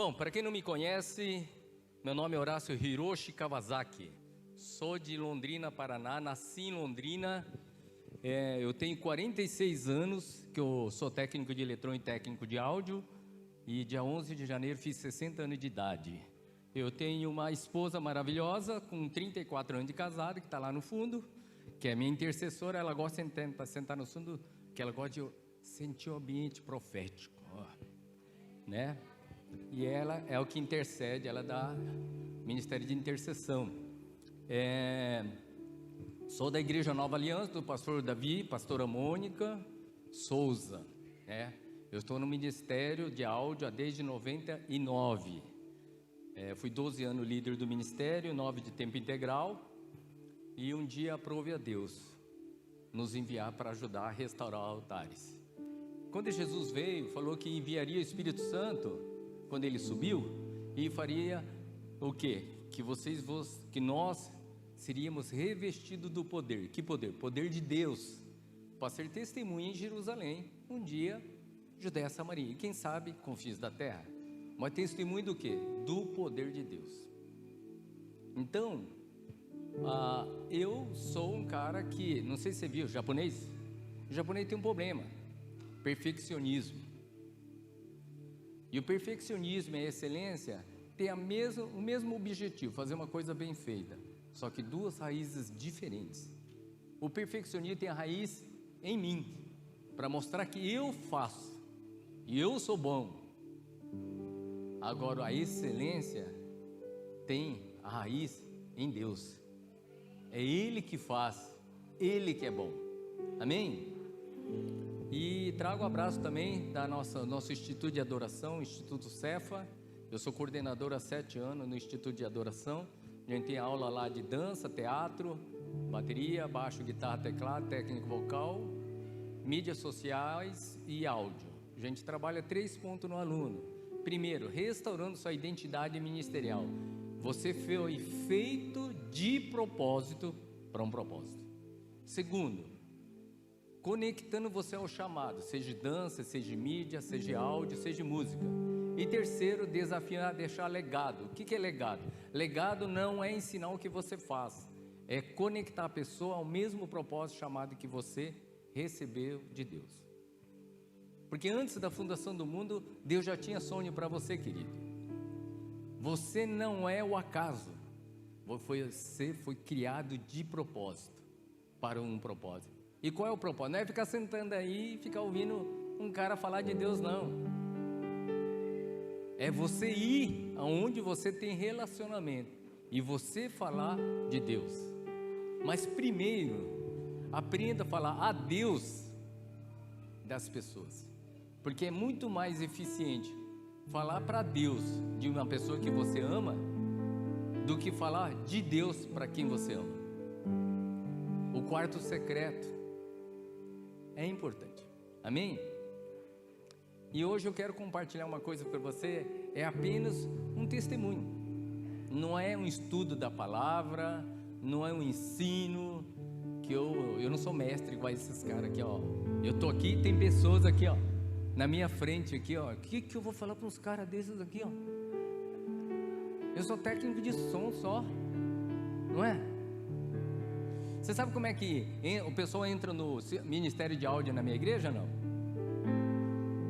Bom, para quem não me conhece, meu nome é Horácio Hiroshi Kawasaki. Sou de Londrina, Paraná, nasci em Londrina. Eu tenho 46 anos, que eu sou técnico de eletrônica e técnico de áudio. E dia 11 de janeiro fiz 60 anos de idade. Eu tenho uma esposa maravilhosa, com 34 anos de casada, que está lá no fundo, que é minha intercessora. Ela gosta de sentar no fundo, que ela gosta de sentir o ambiente profético, né? E ela é o que intercede, ela dá ministério de intercessão. Sou da Igreja Nova Aliança, do pastor Davi, pastora Mônica Souza, né? Eu estou no ministério de áudio desde 99. Fui 12 anos líder do ministério, 9 de tempo integral. E um dia aprove a Deus nos enviar para ajudar a restaurar altares. Quando Jesus veio, falou que enviaria o Espírito Santo quando ele subiu, e faria o quê? Que nós seríamos revestidos do poder. Que poder? Poder de Deus, para ser testemunha em Jerusalém, um dia, Judéia, Samaria, e quem sabe, confins da terra. Mas testemunho do quê? Do poder de Deus. Então, eu sou um cara que, não sei se você viu, o japonês tem um problema, perfeccionismo. E o perfeccionismo e a excelência têm o mesmo objetivo, fazer uma coisa bem feita, só que duas raízes diferentes. O perfeccionismo tem a raiz em mim, para mostrar que eu faço, e eu sou bom. Agora a excelência tem a raiz em Deus, é Ele que faz, Ele que é bom, amém? E trago um abraço também da nosso Instituto de Adoração, Instituto Cefa. Eu sou coordenador há 7 anos no Instituto de Adoração. A gente tem aula lá de dança, teatro, bateria, baixo, guitarra, teclado, técnico vocal, mídias sociais e áudio. A gente trabalha 3 pontos no aluno. Primeiro, restaurando sua identidade ministerial. Você foi feito de propósito para um propósito. Segundo, conectando você ao chamado, seja dança, seja mídia, seja áudio, seja música. E terceiro, desafiar a deixar legado. O que é legado? Legado não é ensinar o que você faz, é conectar a pessoa ao mesmo propósito chamado que você recebeu de Deus. Porque antes da fundação do mundo, Deus já tinha sonho para você, querido. Você não é o acaso, você foi criado de propósito, para um propósito. E qual é o propósito? Não é ficar sentando aí e ficar ouvindo um cara falar de Deus, não. É você ir aonde você tem relacionamento e você falar de Deus. Mas primeiro, aprenda a falar a Deus das pessoas, porque é muito mais eficiente falar para Deus de uma pessoa que você ama do que falar de Deus para quem você ama. O quarto secreto é importante, amém? E hoje eu quero compartilhar uma coisa para você, é apenas um testemunho, não é um estudo da palavra, não é um ensino, que eu não sou mestre igual esses caras aqui, ó. Eu tô aqui e tem pessoas aqui, ó, na minha frente aqui, ó. O que eu vou falar para uns caras desses aqui, ó? Eu sou técnico de som só, não é? Você sabe como é que o pessoal entra no ministério de áudio na minha igreja, não?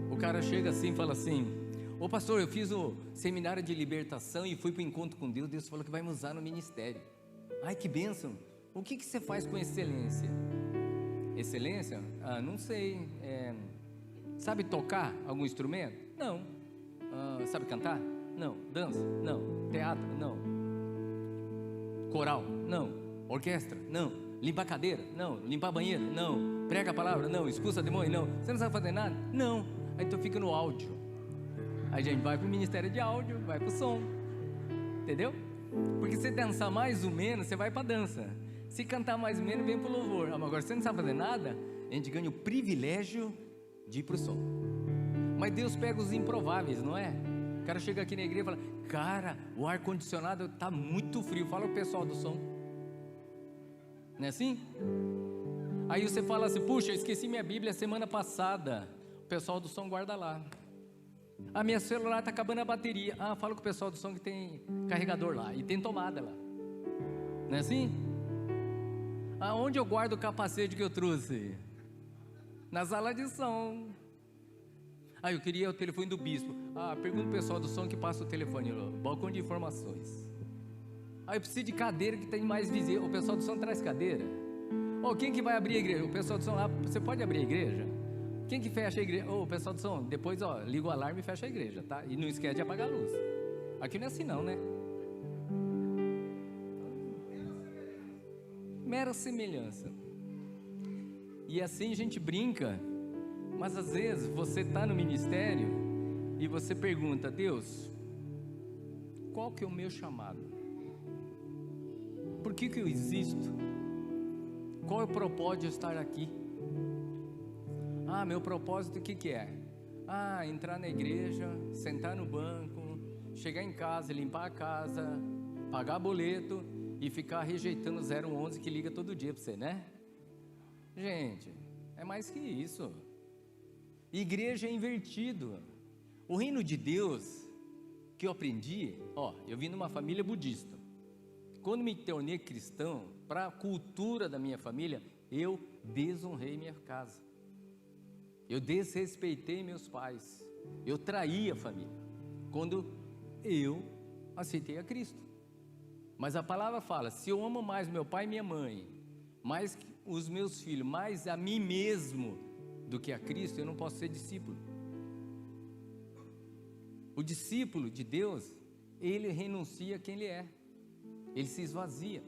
O cara chega assim e fala assim: ô pastor, eu fiz o seminário de libertação e fui para o encontro com Deus. Deus falou que vai me usar no ministério. Ai, que bênção. O que você faz com excelência? Excelência? Não sei. Sabe tocar algum instrumento? Não. Sabe cantar? Não. Dança? Não. Teatro? Não. Coral? Não. Orquestra? Não. Limpar cadeira? Não. Limpar banheiro? Não. Prega a palavra? Não. Expulsa demônio? Não. Você não sabe fazer nada? Não. Aí tu fica no áudio. Aí a gente vai pro ministério de áudio, vai pro som. Entendeu? Porque se dançar mais ou menos, você vai pra dança. Se cantar mais ou menos, vem pro louvor. Agora, se você não sabe fazer nada, a gente ganha o privilégio de ir pro som. Mas Deus pega os improváveis, não é? O cara chega aqui na igreja e fala: cara, o ar-condicionado tá muito frio. Fala o pessoal do som. Não é assim? Aí você fala assim: puxa, eu esqueci minha Bíblia semana passada. O pessoal do som guarda lá. A minha celular está acabando a bateria. Ah, fala com o pessoal do som que tem carregador lá e tem tomada lá. Não é assim? Aonde eu guardo o capacete que eu trouxe? Na sala de som. Ah, eu queria o telefone do bispo. Ah, pergunta o pessoal do som que passa o telefone, balcão de informações. Ah, eu preciso de cadeira que tem mais visível. O pessoal do som traz cadeira. Oh, quem que vai abrir a igreja? O pessoal do som lá, você pode abrir a igreja? Quem que fecha a igreja? Oh, o pessoal do som, depois liga o alarme e fecha a igreja, tá? E não esquece de apagar a luz. Aqui não é assim não, né? Mera semelhança. E assim a gente brinca, mas às vezes você está no ministério e você pergunta: Deus, qual que é o meu chamado? Por que eu existo? Qual é o propósito de estar aqui? Ah, meu propósito o que é? Ah, entrar na igreja, sentar no banco, chegar em casa, limpar a casa, pagar boleto e ficar rejeitando o 011 que liga todo dia para você, né? Gente, é mais que isso. Igreja é invertido. O reino de Deus que eu aprendi, eu vim numa família budista. Quando me tornei cristão, para a cultura da minha família, eu desonrei minha casa. Eu desrespeitei meus pais. Eu traí a família. Quando eu aceitei a Cristo. Mas a palavra fala: se eu amo mais meu pai e minha mãe, mais os meus filhos, mais a mim mesmo do que a Cristo, eu não posso ser discípulo. O discípulo de Deus, ele renuncia a quem ele é. Ele se esvazia.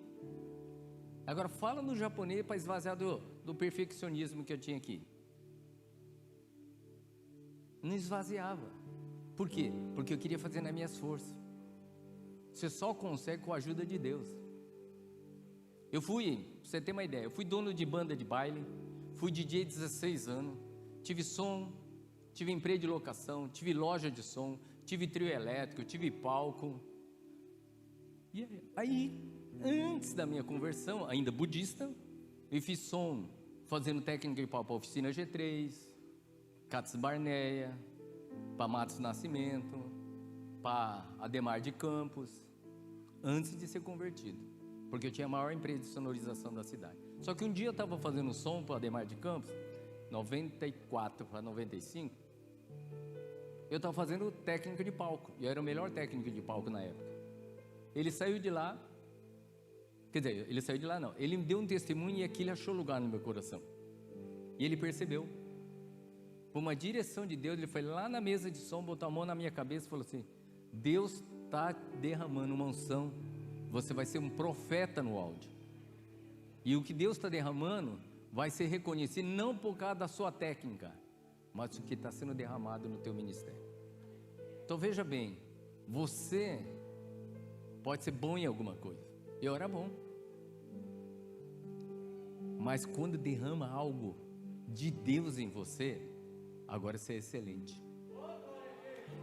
Agora fala no japonês para esvaziar do perfeccionismo que eu tinha aqui. Não esvaziava. Por quê? Porque eu queria fazer nas minhas forças. Você só consegue com a ajuda de Deus. Pra você ter uma ideia, eu fui dono de banda de baile, fui DJ 16 anos, tive som, tive empresa de locação, tive loja de som, tive trio elétrico, tive palco. E aí, antes da minha conversão, ainda budista, eu fiz som, fazendo técnica de palco para a Oficina G3, Cats Barneia, para Matos Nascimento, para Ademar de Campos, antes de ser convertido, porque eu tinha a maior empresa de sonorização da cidade. Só que um dia eu estava fazendo som para Ademar de Campos, 94 para 95, eu estava fazendo técnica de palco, e eu era o melhor técnico de palco na época. Ele saiu de lá, quer dizer, ele saiu de lá não, ele me deu um testemunho e aquilo achou lugar no meu coração, e ele percebeu, por uma direção de Deus, ele foi lá na mesa de som, botou a mão na minha cabeça e falou assim: Deus está derramando uma unção, você vai ser um profeta no áudio, e o que Deus está derramando vai ser reconhecido não por causa da sua técnica, mas o que está sendo derramado no teu ministério. Então veja bem, você pode ser bom em alguma coisa, eu era bom, mas quando derrama algo de Deus em você, agora você é excelente.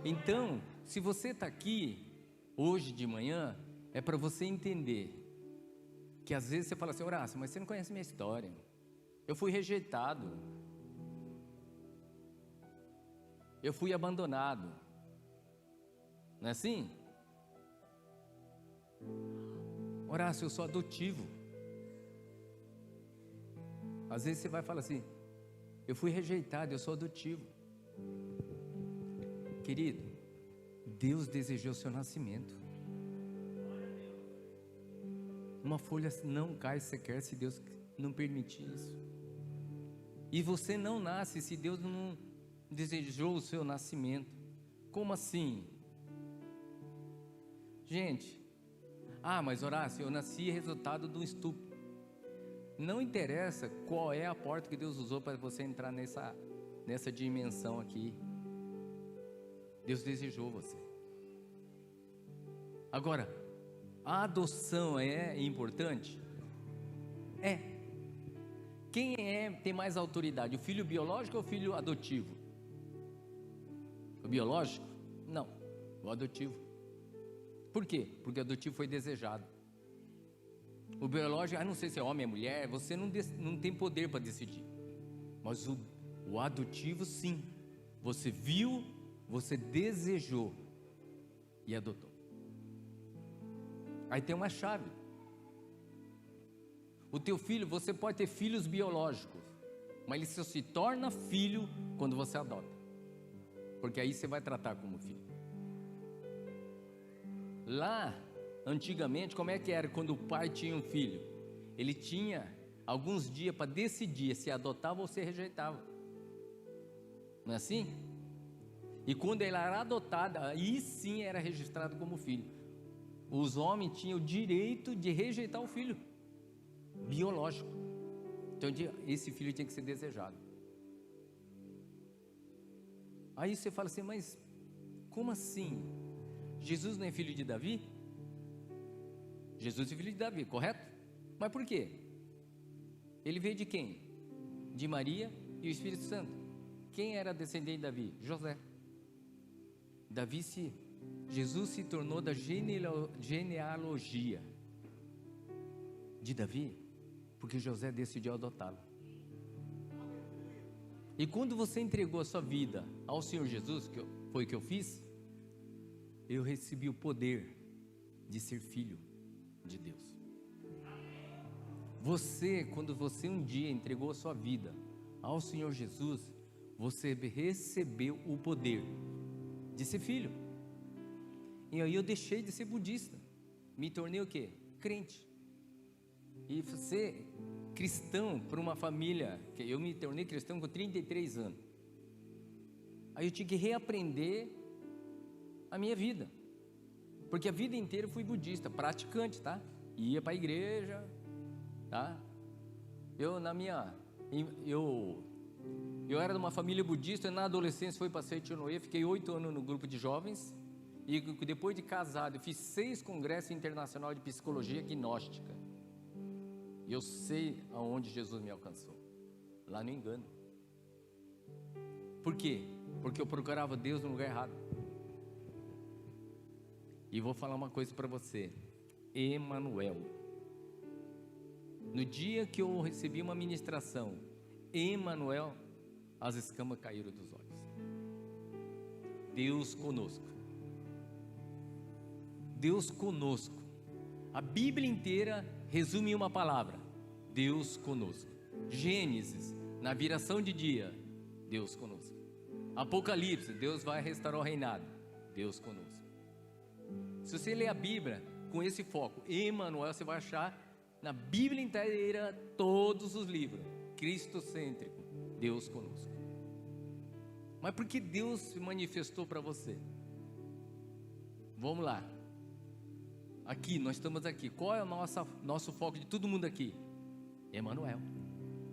Então, se você está aqui hoje de manhã, é para você entender que às vezes você fala assim: Horácio, mas você não conhece minha história, eu fui rejeitado, eu fui abandonado, não é assim? Horácio, eu sou adotivo. Às vezes você vai falar assim: eu fui rejeitado, eu sou adotivo. Querido, Deus desejou o seu nascimento. Uma folha não cai sequer se Deus não permitir isso. E você não nasce se Deus não desejou o seu nascimento. Como assim? Gente, mas Horácio, eu nasci resultado do estupro. Não interessa qual é a porta que Deus usou para você entrar nessa dimensão aqui. Deus desejou você. Agora, a adoção é importante? É. Quem tem mais autoridade, o filho biológico ou o filho adotivo? O biológico? Não, o adotivo. Por quê? Porque o adotivo foi desejado. O biológico, não sei se é homem ou mulher, você não tem poder para decidir. Mas o adotivo sim. Você viu você desejou e adotou. Aí tem uma chave. O teu filho, você pode ter filhos biológicos, mas ele só se torna filho quando você adota, porque aí você vai tratar como filho. Lá, antigamente, como é que era quando o pai tinha um filho? Ele tinha alguns dias para decidir se adotava ou se rejeitava. Não é assim? E quando ele era adotado, aí sim era registrado como filho. Os homens tinham o direito de rejeitar o filho biológico. Então esse filho tinha que ser desejado. Aí você fala assim, mas como assim? Jesus não é filho de Davi? Jesus é filho de Davi, correto? Mas por quê? Ele veio de quem? De Maria e o Espírito Santo. Quem era descendente de Davi? José. Jesus se tornou da genealogia de Davi, porque José decidiu adotá-lo. E quando você entregou a sua vida ao Senhor Jesus, que foi o que eu fiz, eu recebi o poder de ser filho de Deus. Quando você um dia entregou a sua vida ao Senhor Jesus, você recebeu o poder de ser filho. E aí eu deixei de ser budista, me tornei o quê? Crente. E ser cristão para uma família, que eu me tornei cristão com 33 anos. Aí eu tinha que reaprender a minha vida, porque a vida inteira eu fui budista, praticante, tá? Ia para a igreja, tá? Eu era de uma família budista, na adolescência fui para Seitianoye, fiquei 8 anos no grupo de jovens, e depois de casado, eu fiz 6 congressos internacionais de psicologia gnóstica. E eu sei aonde Jesus me alcançou, lá no engano. Por quê? Porque eu procurava Deus no lugar errado. E vou falar uma coisa para você, Emanuel. No dia que eu recebi uma ministração, Emanuel, as escamas caíram dos olhos. Deus conosco. Deus conosco. A Bíblia inteira resume em uma palavra: Deus conosco. Gênesis, na viração de dia, Deus conosco. Apocalipse, Deus vai restaurar o reinado, Deus conosco. Se você ler a Bíblia com esse foco, Emanuel, você vai achar na Bíblia inteira todos os livros, cristocêntrico, Deus conosco. Mas por que Deus se manifestou para você? Vamos lá. Aqui, nós estamos aqui. Qual é o nosso foco de todo mundo aqui? Emanuel,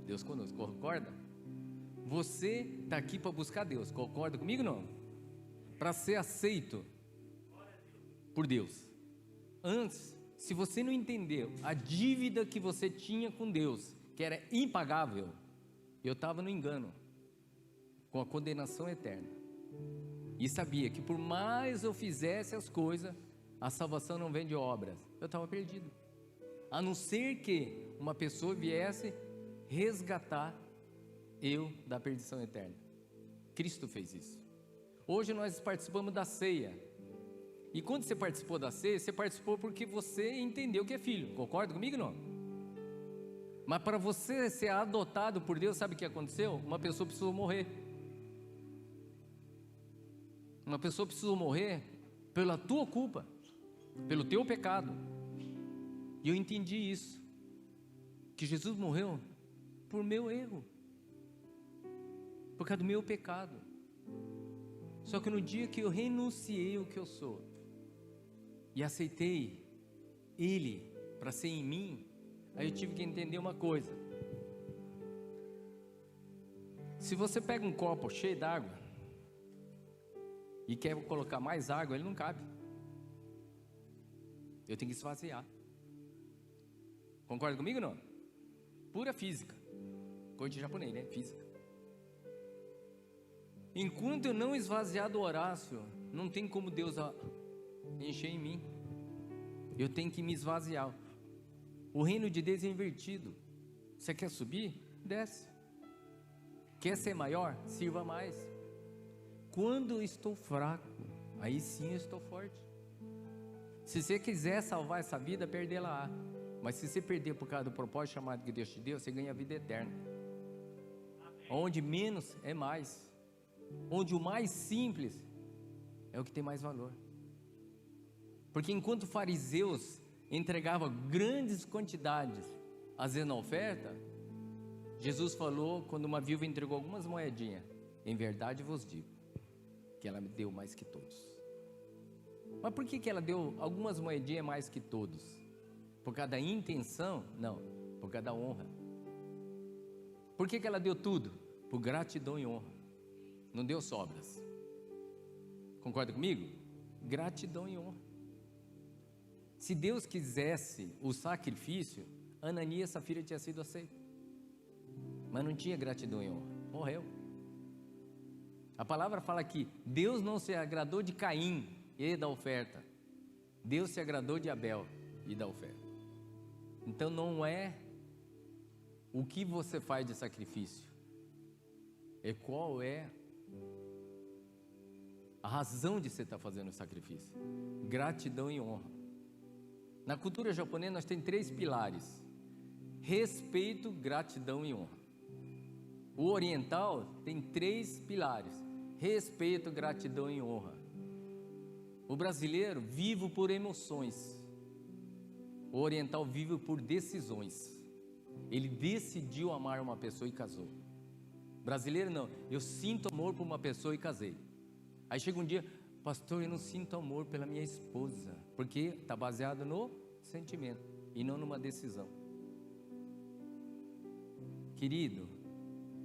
Deus conosco, concorda? Você está aqui para buscar Deus, concorda comigo não? Para ser aceito por Deus. Antes, se você não entendeu a dívida que você tinha com Deus, que era impagável, eu estava no engano, com a condenação eterna, e sabia que por mais eu fizesse as coisas, a salvação não vem de obras. Eu estava perdido, a não ser que uma pessoa viesse resgatar eu da perdição eterna. Cristo fez isso. Hoje nós participamos da ceia, e quando você participou da ceia, você participou porque você entendeu que é filho, concorda comigo não? Mas para você ser adotado por Deus, sabe o que aconteceu? Uma pessoa precisou morrer. Uma pessoa precisou morrer pela tua culpa, pelo teu pecado. E eu entendi isso, que Jesus morreu por meu erro, por causa do meu pecado. Só que no dia que eu renunciei o que eu sou e aceitei Ele para ser em mim, aí eu tive que entender uma coisa. Se você pega um copo cheio d'água e quer colocar mais água, ele não cabe. Eu tenho que esvaziar. Concorda comigo ou não? Pura física. Coisa de japonês, né? Física. Enquanto eu não esvaziar do Horácio, não tem como Deus encher em mim. Eu tenho que me esvaziar. O reino de Deus é invertido. Você quer subir? Desce. Quer ser maior? Sirva mais. quando eu estou fraco, aí sim eu estou forte. Se você quiser salvar essa vida, perdê-la. Mas se você perder por causa do propósito chamado que Deus te deu, você ganha a vida eterna. Onde menos é mais. Onde o mais simples é o que tem mais valor. Porque enquanto fariseus entregavam grandes quantidades fazendo a oferta, Jesus falou, quando uma viúva entregou algumas moedinhas: em verdade vos digo, que ela me deu mais que todos. Mas por que ela deu algumas moedinhas mais que todos? Por causa da intenção? Não, por causa da honra. Por que ela deu tudo? Por gratidão e honra. Não deu sobras. Concorda comigo? Gratidão e honra. Se Deus quisesse o sacrifício, Ananias e Safira tinha sido aceito. Mas não tinha gratidão e honra. Morreu. A palavra fala que Deus não se agradou de Caim e da oferta. Deus se agradou de Abel e da oferta. Então não é o que você faz de sacrifício, é qual é a razão de você estar fazendo o sacrifício. Gratidão e honra. Na cultura japonesa nós temos 3 pilares: respeito, gratidão e honra. O oriental tem 3 pilares: respeito, gratidão e honra. O brasileiro vive por emoções. O oriental vive por decisões. Ele decidiu amar uma pessoa e casou. Brasileiro não, eu sinto amor por uma pessoa e casei. Aí chega um dia: pastor, eu não sinto amor pela minha esposa, porque está baseado no sentimento e não numa decisão. Querido,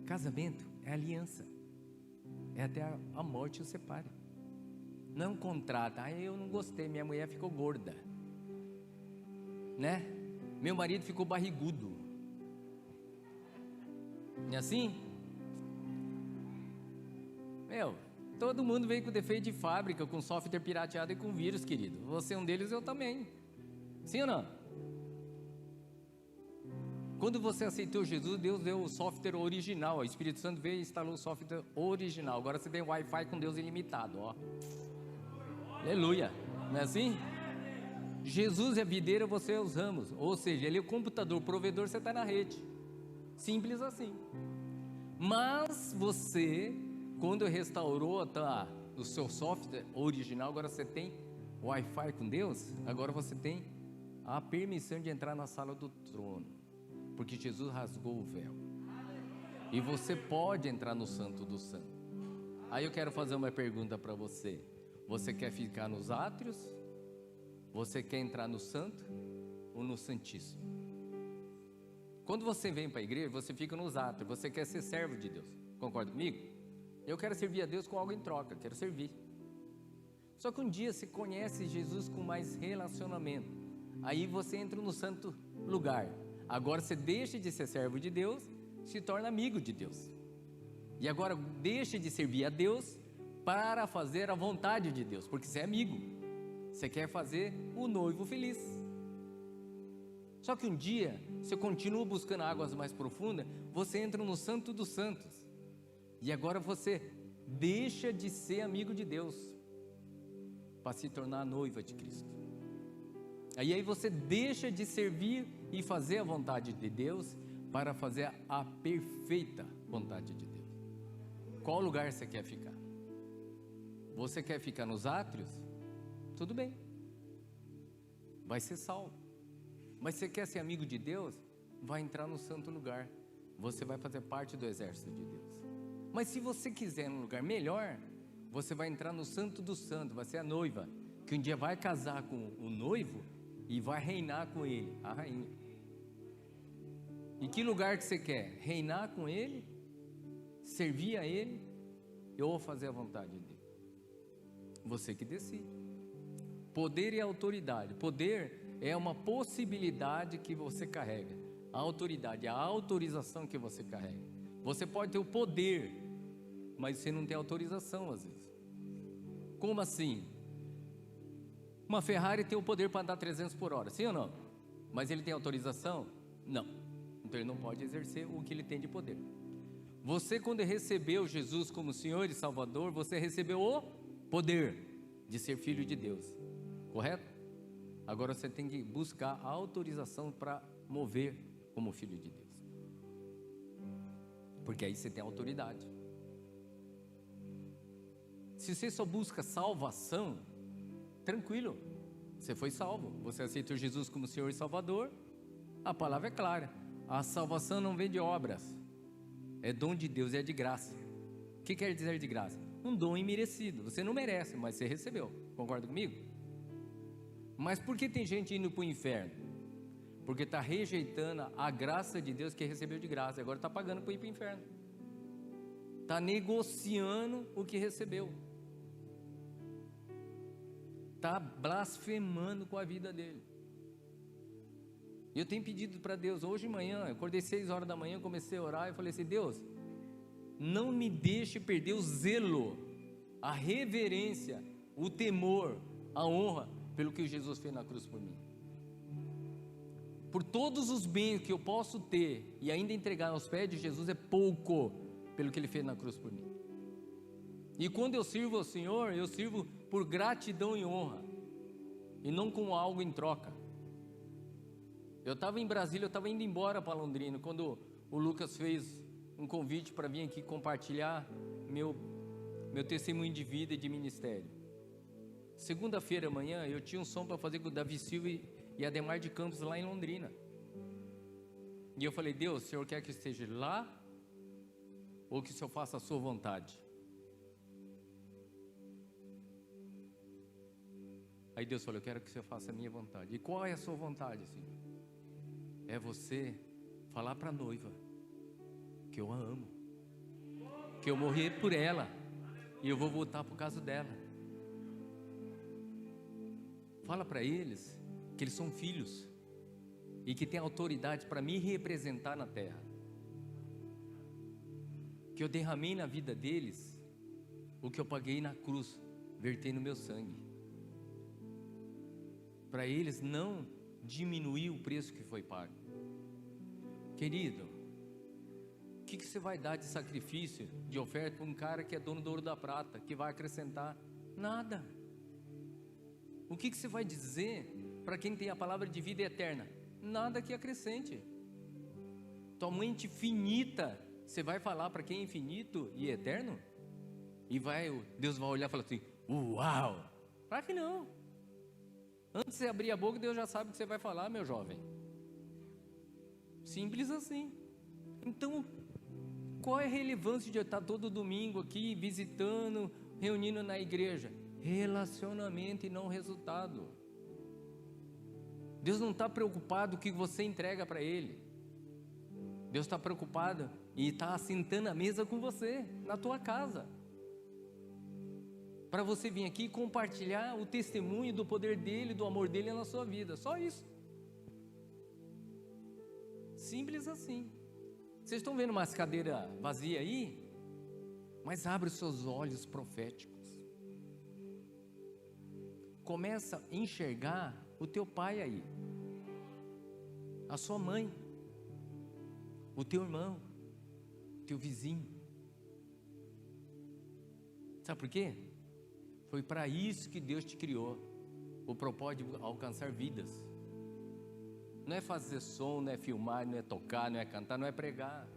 casamento é aliança, é até a morte o separe. Não é um contrato. Eu não gostei, minha mulher ficou gorda, né? Meu marido ficou barrigudo. Não é assim? Todo mundo veio com defeito de fábrica, com software pirateado e com vírus, querido. Você é um deles, eu também. Sim ou não? Quando você aceitou Jesus, Deus deu o software original. O Espírito Santo veio e instalou o software original. Agora você tem Wi-Fi com Deus ilimitado, ó. Aleluia. Não é assim? Jesus é a videira, você é os ramos. Ou seja, Ele é o computador, o provedor, você está na rede. Simples assim. Mas você, quando restaurou o seu software original, agora você tem Wi-Fi com Deus. Agora você tem a permissão de entrar na sala do trono, porque Jesus rasgou o véu e você pode entrar no Santo dos Santos. Aí eu quero fazer uma pergunta para você: você quer ficar nos átrios? Você quer entrar no Santo ou no Santíssimo? Quando você vem para a igreja, você fica nos átrios, você quer ser servo de Deus. Concorda comigo? Eu quero servir a Deus com algo em troca, quero servir. Só que um dia você conhece Jesus com mais relacionamento, aí você entra no santo lugar. Agora você deixa de ser servo de Deus, se torna amigo de Deus. E agora deixa de servir a Deus para fazer a vontade de Deus, porque você é amigo. Você quer fazer o noivo feliz. Só que um dia, você continua buscando águas mais profundas, você entra no Santo dos Santos. E agora você deixa de ser amigo de Deus para se tornar a noiva de Cristo. Aí você deixa de servir e fazer a vontade de Deus para fazer a perfeita vontade de Deus. Qual lugar você quer ficar? Você quer ficar nos átrios? Tudo bem, vai ser salvo. Mas você quer ser amigo de Deus? Vai entrar no santo lugar. Você vai fazer parte do exército de Deus. Mas se você quiser um lugar melhor, você vai entrar no Santo do Santo, vai ser a noiva, que um dia vai casar com o noivo e vai reinar com ele, a rainha. E que lugar que você quer? Reinar com ele? Servir a ele? Ou fazer a vontade dele? Você que decide. Poder e autoridade. Poder é uma possibilidade que você carrega. A autoridade é a autorização que você carrega. Você pode ter o poder, mas você não tem autorização às vezes. Como assim? Uma Ferrari tem o poder para andar 300 por hora, sim ou não? Mas ele tem autorização? Não. Então ele não pode exercer o que ele tem de poder. Você, quando recebeu Jesus como Senhor e Salvador, você recebeu o poder de ser filho de Deus, correto? Agora você tem que buscar a autorização para mover como filho de Deus, porque aí você tem autoridade. Se você só busca salvação, tranquilo, você foi salvo, você aceitou Jesus como Senhor e Salvador, a palavra é clara, a salvação não vem de obras, é dom de Deus, é de graça. O que quer dizer de graça? Um dom imerecido, você não merece, mas você recebeu, concorda comigo? Mas por que tem gente indo para o inferno? Porque está rejeitando a graça de Deus que recebeu de graça, agora está pagando para ir para o inferno, está negociando o que recebeu, está blasfemando com a vida dele. E eu tenho pedido para Deus, hoje de manhã, eu acordei 6 horas da manhã, comecei a orar e falei assim: Deus, não me deixe perder o zelo, a reverência, o temor, a honra, pelo que Jesus fez na cruz por mim. Por todos os bens que eu posso ter e ainda entregar aos pés de Jesus é pouco, pelo que Ele fez na cruz por mim. E quando eu sirvo ao Senhor, eu sirvo por gratidão e honra, e não com algo em troca. Eu estava em Brasília, eu estava indo embora para Londrina, quando o Lucas fez um convite para vir aqui compartilhar meu testemunho de vida e de ministério. Segunda-feira amanhã eu tinha um som para fazer com o Davi Silva e Ademar de Campos lá em Londrina. E eu falei: Deus, o Senhor quer que eu esteja lá ou que o Senhor faça a sua vontade? Aí Deus falou: eu quero que o Senhor faça a minha vontade. E qual é a sua vontade, Senhor? É você falar para a noiva que eu a amo, que eu morri por ela e eu vou voltar por causa dela. Fala para eles que eles são filhos e que tem autoridade para me representar na terra, que eu derramei na vida deles o que eu paguei na cruz, vertendo meu sangue, para eles não diminuir o preço que foi pago. Querido, o que você vai dar de sacrifício, de oferta para um cara que é dono do ouro e da prata, que vai acrescentar? Nada. O que você vai dizer para quem tem a palavra de vida eterna? Nada que acrescente. Tua mente finita, você vai falar para quem é infinito e eterno? E Deus vai olhar e falar assim: uau! Claro que não. Antes de você abrir a boca, Deus já sabe o que você vai falar, meu jovem. Simples assim. Então, qual é a relevância de eu estar todo domingo aqui, visitando, reunindo na igreja? Relacionamento e não resultado. Deus não está preocupado com o que você entrega para Ele. Deus está preocupado e está assentando a mesa com você, na tua casa, para você vir aqui compartilhar o testemunho do poder dEle, do amor dEle na sua vida, só isso. Simples assim. Vocês estão vendo umas cadeiras vazias aí? Mas abre os seus olhos proféticos. Começa a enxergar o teu pai aí, a sua mãe, o teu irmão, o teu vizinho. Sabe por quê? Foi para isso que Deus te criou. O propósito de alcançar vidas. Não é fazer som, não é filmar, não é tocar, não é cantar, não é pregar.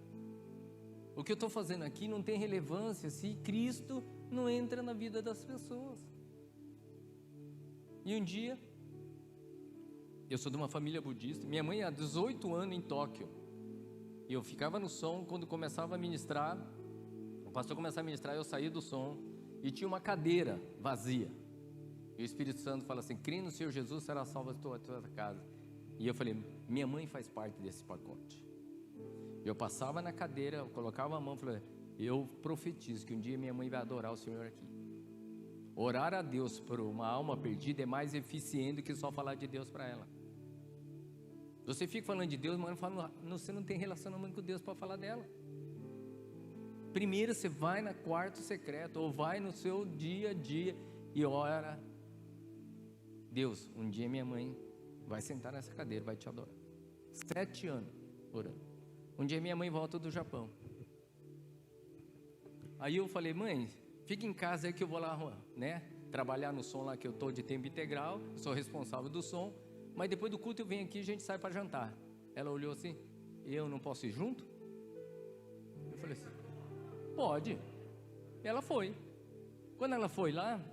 O que eu estou fazendo aqui não tem relevância se Cristo não entra na vida das pessoas. E um dia, eu sou de uma família budista, minha mãe há 18 anos em Tóquio, e eu ficava no som, quando começava a ministrar, o pastor começava a ministrar, eu saía do som, e tinha uma cadeira vazia, e o Espírito Santo fala assim: crê no Senhor Jesus, será salva a tua casa. E eu falei: minha mãe faz parte desse pacote. Eu passava na cadeira, eu colocava a mão e falei: eu profetizo que um dia minha mãe vai adorar o Senhor aqui. Orar a Deus por uma alma perdida é mais eficiente do que só falar de Deus para ela. Você fica falando de Deus, mas você não tem relacionamento com Deus para falar dela. Primeiro você vai no quarto secreto, ou vai no seu dia a dia e ora: Deus, um dia minha mãe vai sentar nessa cadeira, vai te adorar. 7 anos orando. Um dia minha mãe volta do Japão. Aí eu falei, mãe, fica em casa aí que eu vou lá, né, trabalhar no som lá que eu estou de tempo integral, eu sou responsável do som, mas depois do culto eu venho aqui e a gente sai para jantar. Ela olhou assim, eu não posso ir junto? Eu falei assim, pode. Ela foi. Quando ela foi lá,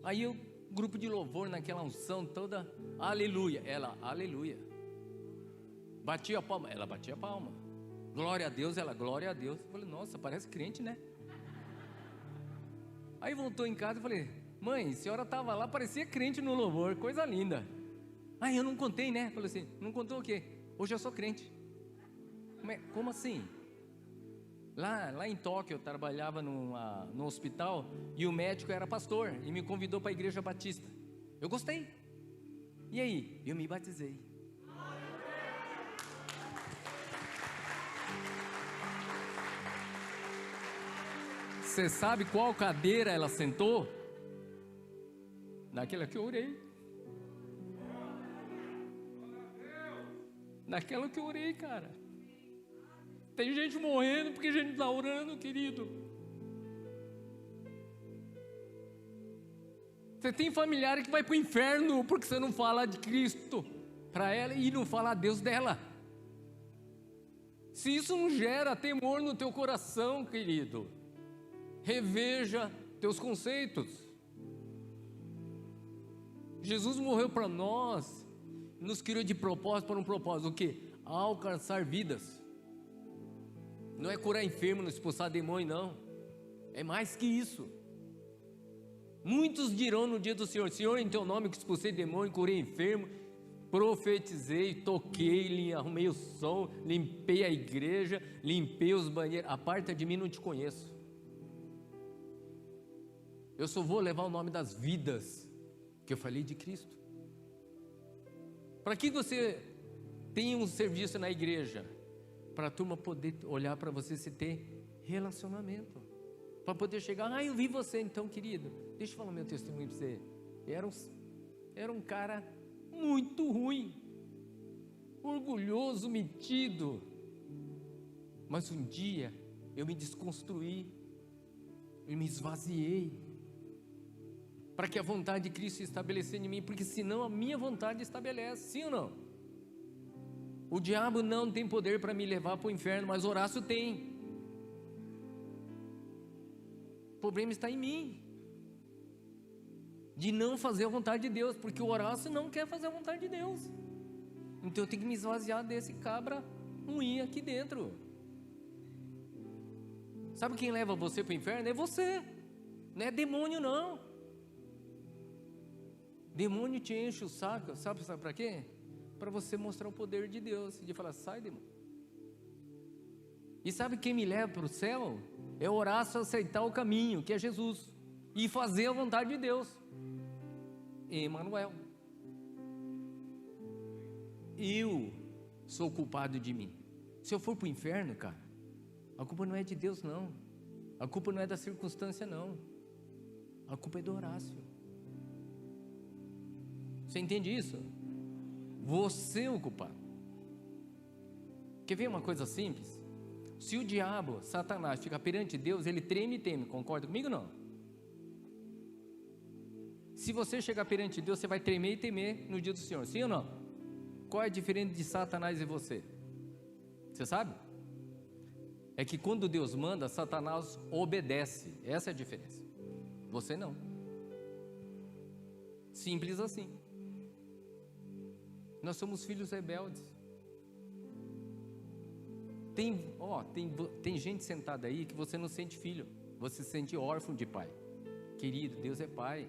aí o grupo de louvor naquela unção toda, aleluia. Ela, aleluia. Batia a palma, ela batia a palma. Glória a Deus, ela, glória a Deus. Eu falei, nossa, parece crente, né? Aí voltou em casa e falei, mãe, a senhora estava lá, parecia crente no louvor, coisa linda. Aí eu não contei, né? Falei assim, não contou o quê? Hoje eu sou crente. Como assim? Lá em Tóquio eu trabalhava no hospital e o médico era pastor e me convidou para a igreja batista. Eu gostei. E aí? Eu me batizei. Você sabe qual cadeira ela sentou? Naquela que eu orei. Naquela que eu orei, cara. Tem gente morrendo porque a gente está orando, querido. Você tem familiar que vai para o inferno porque você não fala de Cristo para ela e não fala a Deus dela. Se isso não gera temor no teu coração, querido, reveja teus conceitos. Jesus morreu para nós, nos criou de propósito para um propósito, o quê? Alcançar vidas. Não é curar enfermo, não expulsar demônio, não. É mais que isso. Muitos dirão no dia do Senhor, Senhor, em teu nome que expulsei demônio, curei enfermo, profetizei, toquei, arrumei o som, limpei a igreja, limpei os banheiros. Aparta de mim, não te conheço. Eu só vou levar o nome das vidas que eu falei de Cristo. Para que você tem um serviço na igreja? Para a turma poder olhar para você, se ter relacionamento, para poder chegar, eu vi você então, querido, deixa eu falar meu testemunho para você. Era um cara muito ruim, orgulhoso, metido, mas um dia eu me desconstruí, eu me esvaziei, para que a vontade de Cristo se estabelecesse em mim, porque senão a minha vontade estabelece, sim ou não? O diabo não tem poder para me levar para o inferno, mas Horácio tem. O problema está em mim, de não fazer a vontade de Deus, porque o Horácio não quer fazer a vontade de Deus. Então eu tenho que me esvaziar desse cabra ruim aqui dentro. Sabe quem leva você para o inferno? É você, não é demônio não. Demônio te enche o saco, sabe para quê? Para você mostrar o poder de Deus, de falar, sai demônio. E sabe quem me leva para o céu? É Horácio aceitar o caminho, que é Jesus, e fazer a vontade de Deus. Emanuel. Eu sou culpado de mim. Se eu for para o inferno, cara, a culpa não é de Deus não, a culpa não é da circunstância não, a culpa é do Horácio. Você entende isso? Você é o culpado. Quer ver uma coisa simples? Se o diabo, Satanás, fica perante Deus, ele treme e teme, concorda comigo ou não? Se você chegar perante Deus, você vai tremer e temer no dia do Senhor, sim ou não? Qual é a diferença de Satanás e você? Você sabe? É que quando Deus manda, Satanás obedece, essa é a diferença. Você não. Simples assim. Nós somos filhos rebeldes. Tem gente sentada aí que você não sente filho, você se sente órfão de pai. Querido, Deus é pai.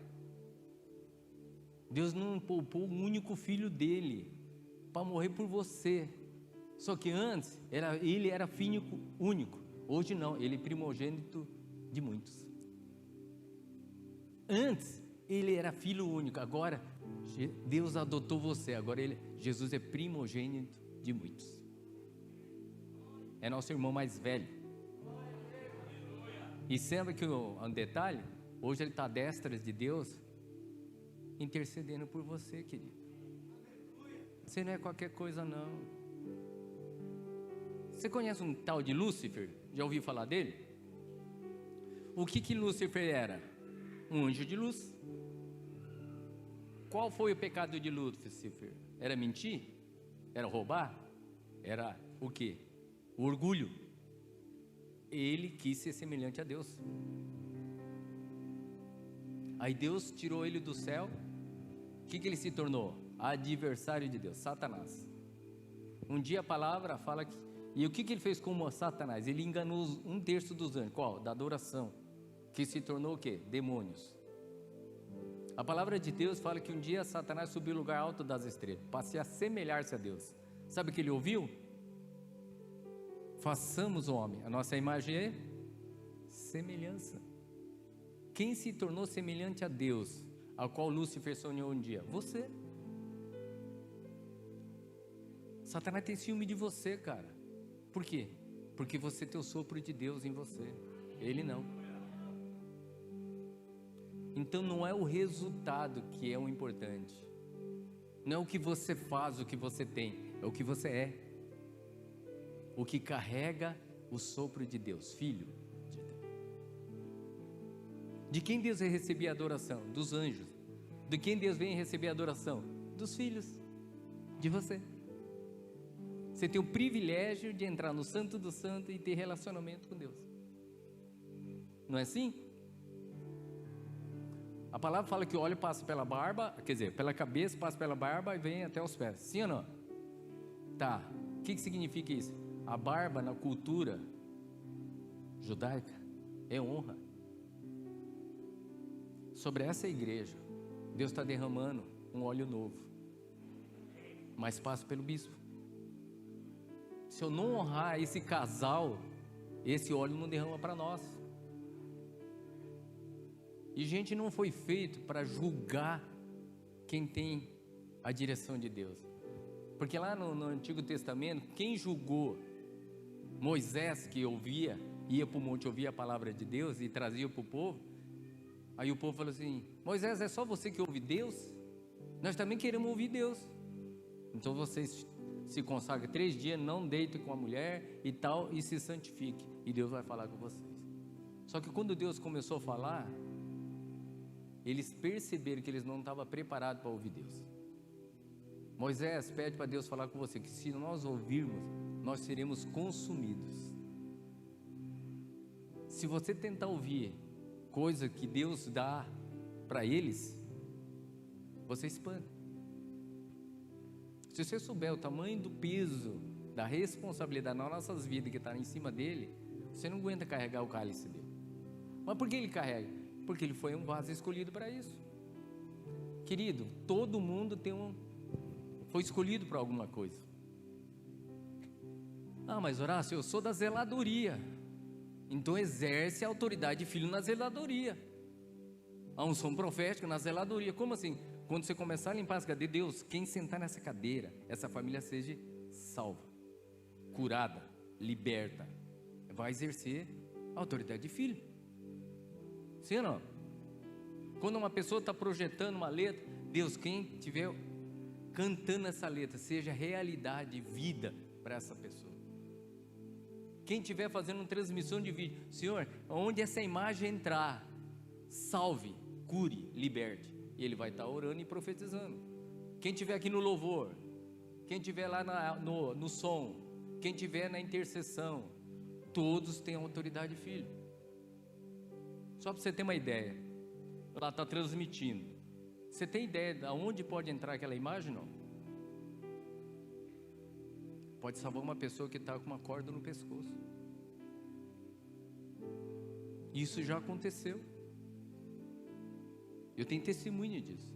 Deus não poupou o único filho dele para morrer por você. Só que antes ele era filho único. Hoje não, ele é primogênito de muitos. Antes ele era filho único, agora Deus adotou você, agora Jesus é primogênito de muitos. É nosso irmão mais velho. E sabe que um detalhe? Hoje ele está à destra de Deus, intercedendo por você, querido. Você não é qualquer coisa não. Você conhece um tal de Lúcifer? Já ouviu falar dele? O que Lúcifer era? Um anjo de luz. Qual foi o pecado de Lúcifer? Era mentir? Era roubar? Era o quê? O orgulho. Ele quis ser semelhante a Deus. Aí Deus tirou ele do céu. O que ele se tornou? Adversário de Deus, Satanás. Um dia a palavra fala que... E o que ele fez com Satanás? Ele enganou 1/3 dos anjos. Qual? Da adoração. Que se tornou o quê? Demônios. A palavra de Deus fala que um dia Satanás subiu ao lugar alto das estrelas, para se assemelhar-se a Deus. Sabe o que ele ouviu? Façamos o homem, a nossa imagem é semelhança. Quem se tornou semelhante a Deus, ao qual Lúcifer sonhou um dia? Você. Satanás tem ciúme de você, cara. Por quê? Porque você tem o sopro de Deus em você, ele não. Então não é o resultado que é o importante, não é o que você faz, o que você tem, é o que você é, o que carrega o sopro de Deus, filho de Deus. De quem Deus vai receber a adoração? Dos anjos. De quem Deus vem receber a adoração? Dos filhos, de você. Você tem o privilégio de entrar no Santo do Santo e ter relacionamento com Deus, não é assim? A palavra fala que o óleo passa pela barba, quer dizer, pela cabeça, passa pela barba e vem até os pés. Sim ou não? Tá. O que significa isso? A barba na cultura judaica é honra. Sobre essa igreja, Deus está derramando um óleo novo, mas passa pelo bispo. Se eu não honrar esse casal, esse óleo não derrama para nós. E gente, não foi feito para julgar quem tem a direção de Deus. Porque lá no Antigo Testamento, quem julgou Moisés, que ouvia, ia para o monte ouvir a palavra de Deus e trazia para o povo, aí o povo falou assim: Moisés, é só você que ouve Deus? Nós também queremos ouvir Deus. Então vocês se consagrem 3 dias, não deitem com a mulher e tal, e se santifiquem, e Deus vai falar com vocês. Só que quando Deus começou a falar, eles perceberam que eles não estavam preparados para ouvir Deus. Moisés pede para Deus falar com você, que se nós ouvirmos, nós seremos consumidos. Se você tentar ouvir coisa que Deus dá para eles, você espanta. Se você souber o tamanho do peso, da responsabilidade nas nossas vidas que está em cima dele, você não aguenta carregar o cálice dele. Mas por que ele carrega? Porque ele foi um vaso escolhido para isso. Querido, todo mundo foi escolhido para alguma coisa. Ah, mas Horácio, eu sou da zeladoria. Então exerce a autoridade de filho na zeladoria. A unção profética na zeladoria. Como assim? Quando você começar a limpar as cadeiras, Deus, quem sentar nessa cadeira, essa família seja salva, curada, liberta. Vai exercer a autoridade de filho. Sim ou não? Quando uma pessoa está projetando uma letra, Deus, quem estiver cantando essa letra, seja realidade, vida para essa pessoa. Quem estiver fazendo uma transmissão de vídeo, Senhor, onde essa imagem entrar, salve, cure, liberte. E ele vai estar orando e profetizando. Quem estiver aqui no louvor, quem estiver lá no som, quem estiver na intercessão, todos têm autoridade de filho. Só para você ter uma ideia, ela está transmitindo. Você tem ideia de onde pode entrar aquela imagem? Não. Pode salvar uma pessoa que está com uma corda no pescoço. Isso já aconteceu. Eu tenho testemunho disso.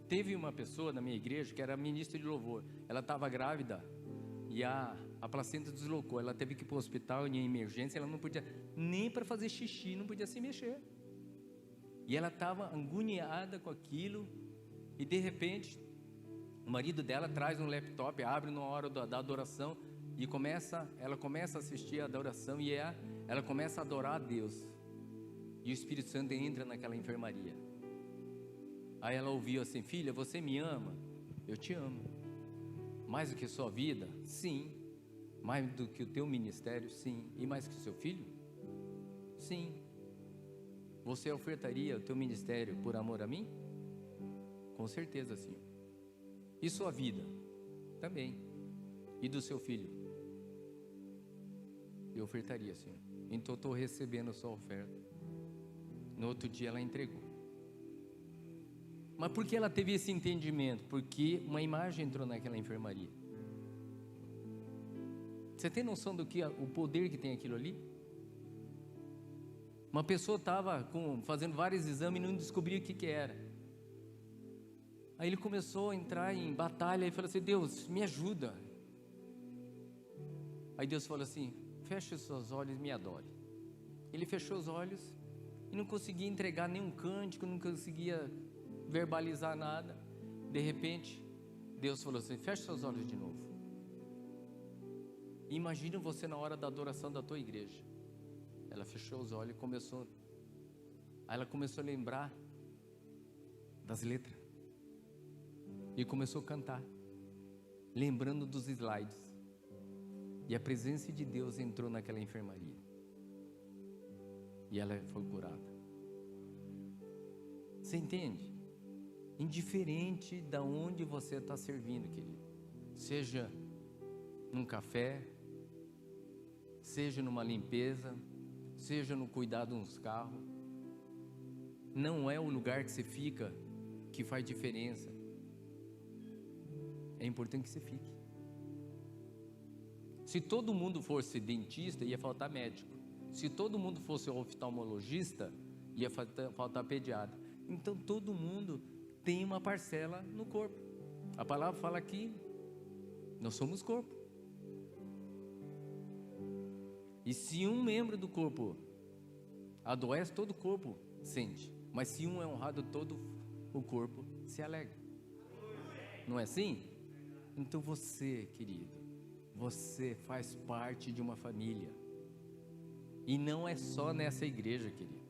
Teve uma pessoa na minha igreja que era ministra de louvor. Ela estava grávida e a placenta deslocou. Ela teve que ir para o hospital em emergência. Ela não podia nem para fazer xixi, não podia se mexer. E ela estava agoniada com aquilo. E de repente, o marido dela traz um laptop, abre na hora da adoração e ela começa a assistir a adoração e ela começa a adorar a Deus. E o Espírito Santo entra naquela enfermaria. Aí ela ouviu assim: filha, você me ama? Eu te amo. Mais do que sua vida? Sim. Mais do que o teu ministério? Sim. E mais que o seu filho? Sim. você ofertaria o teu ministério por amor a mim? Com certeza, Senhor. E sua vida? Também. E do seu filho? Eu ofertaria, Senhor. Então estou recebendo a sua oferta. No outro dia ela entregou. Mas por que ela teve esse entendimento? Porque uma imagem entrou naquela enfermaria. Você tem noção do que o poder que tem aquilo ali? Uma pessoa estava fazendo vários exames e não descobria o que era. Aí ele começou a entrar em batalha e falou assim: Deus, me ajuda. Aí Deus falou assim: feche os seus olhos e me adore. Ele fechou os olhos e não conseguia entregar nenhum cântico, não conseguia verbalizar nada. De repente, Deus falou assim: feche seus olhos de novo. Imagina você na hora da adoração da tua igreja. Ela fechou os olhos e começou. Aí ela começou a lembrar das letras. E começou a cantar, lembrando dos slides. E a presença de Deus entrou naquela enfermaria. E ela foi curada. Você entende? Indiferente de onde você está servindo, querido. Seja num café, seja numa limpeza, seja no cuidado dos carros. Não é o lugar que você fica que faz diferença. É importante que você fique. Se todo mundo fosse dentista, ia faltar médico. Se todo mundo fosse oftalmologista, ia faltar pediatra. Então todo mundo tem uma parcela no corpo. A palavra fala que nós somos corpo. E se um membro do corpo adoece, todo o corpo sente. Mas se um é honrado, todo o corpo se alegra. Não é assim? Então você, querido, você faz parte de uma família. E não é só nessa igreja, querido.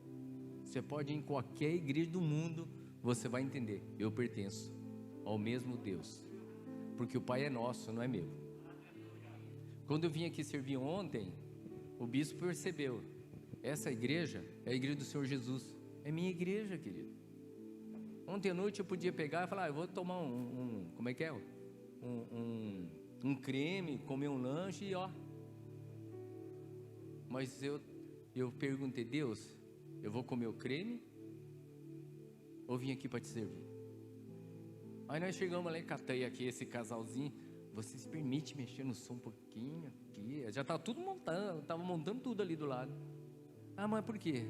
Você pode ir em qualquer igreja do mundo, você vai entender: eu pertenço ao mesmo Deus. Porque o Pai é nosso, não é meu. Quando eu vim aqui servir ontem, o bispo percebeu: essa igreja é a igreja do Senhor Jesus. É minha igreja, querido. Ontem à noite eu podia pegar e falar: eu vou tomar como é que é? Um creme, comer um lanche e ó. Mas eu perguntei: Deus, eu vou comer o creme ou vim aqui para te servir? Aí nós chegamos lá e catei aqui esse casalzinho. Vocês permitem mexer no som um pouquinho aqui? Já estava tudo montando, estava montando tudo ali do lado. Ah, mas por quê?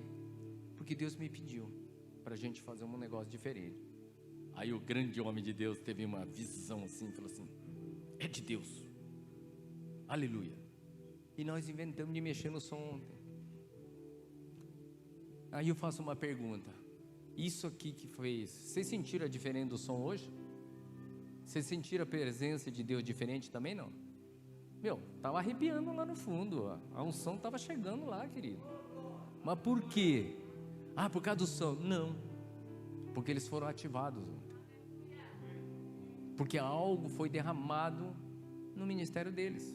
Porque Deus me pediu para a gente fazer um negócio diferente. Aí o grande homem de Deus teve uma visão assim, falou assim: é de Deus, aleluia. E nós inventamos de mexer no som ontem. Aí eu faço uma pergunta: isso aqui que fez, vocês sentiram a diferença do som hoje? Vocês sentiram a presença de Deus diferente também, não? Meu, estava arrepiando lá no fundo, a unção estava chegando lá, querido. Mas por quê? Ah, por causa do som? Não, porque eles foram ativados ontem. Porque algo foi derramado no ministério deles.